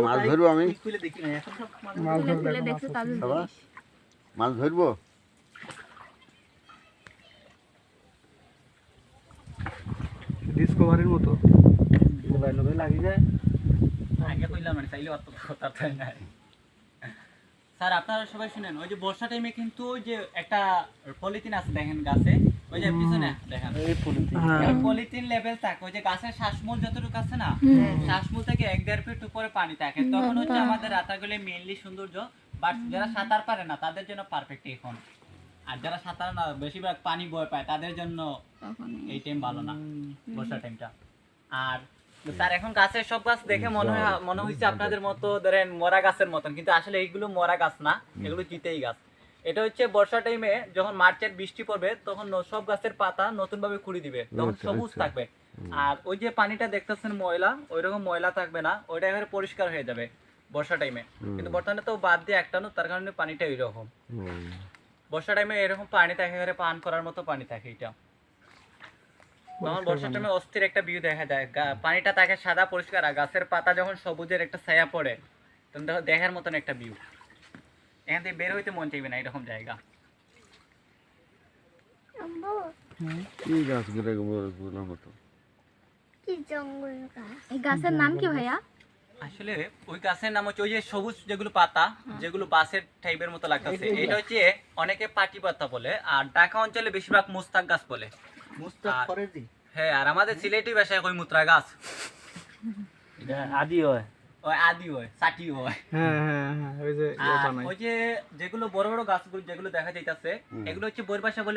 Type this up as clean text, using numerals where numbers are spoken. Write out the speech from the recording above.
মাছ ধরবো আমি মাছ ধরবো ডিসকভারির মতো মোবাইল লাগি যায় আগে কইলাম মানে চাইলে অত কথা তাই না স্যার আপনারা সবাই শুনেন ওই যে বর্ষা টাইমে কিন্তু ওই যে একটা পলিথিন আছে দেখেন গাছে ওই যে পিছনে দেখেন এই পলিথিন লেভেল থাকে ওই যে গাছের শ্বাসমূল যতটুকু আছে না শ্বাসমূল থেকে 1-1.5 ফিট উপরে পানি থাকে তখন হচ্ছে আমাদের রাতাগুলি মেইনলি সৌন্দর্য বাট যারা সাঁতার পারে না তাদের জন্য পারফেক্ট এখন আর যারা সাঁতার না বেশিরভাগ পানি ভয় পায় তাদের জন্য এই টাইম ভালো না বর্ষা টাইমটা আর স্যার এখন গাছের সব গাছ দেখে মনে হইছে আপনাদের মতো ধরেন মরা গাছের মতন কিন্তু আসলে এইগুলো মরা গাছ না এগুলো চিতেই গাছ এটা হচ্ছে বর্ষা টাইমে যখন মার্চের বৃষ্টি পড়বে তখন সব গাছের পাতা নতুন ভাবে খুঁড়ি দিবে তখন সবুজ থাকবে আর ওই যে পানিটা দেখতেছেন ময়লা ওইরকম ময়লা থাকবে না ওইটা একেবারে পরিষ্কার হয়ে যাবে বর্ষা টাইমে কিন্তু বর্তমানে তো বাদ দিয়ে একটানো তার কারণে পানিটা এইরকম বর্ষা টাইমে এরকম পানি থাকে একেবারে পান করার মতো পানি থাকে এটা তখন বর্ষার টাইমে অস্থির একটা ভিউ দেখা যায় পানিটা থাকে সাদা পরিষ্কার আর গাছের পাতা যখন সবুজের একটা ছায়া পড়ে তখন দেখার মতন একটা ভিউ এখান থেকে বের হইতে মন চাইবে না এরকম জায়গা কি গাছ গুলোর মতো এই গাছের নাম কি ভাইয়া আসলে ওই গাছের নাম হচ্ছে ওই যে সবুজ যেগুলো পাতা যেগুলো বাঁশের টাইপের মতো লাগতেছে এটা হচ্ছে অনেকে পাটি পাতা বলে আর ঢাকা অঞ্চলে বেশিরভাগ মুস্তাক গাছ বলে হ্যাঁ আর আমাদের সিলেটি ভাষায় কই মুত্রা গাছ আদি হয় ওই আদি হয় সাটি হয় ওই যে ওই যে যেগুলো বড় বড় গাছগুলো যেগুলো দেখা যাইতাছে এগুলো হচ্ছে বইয়ের ভাষা বলে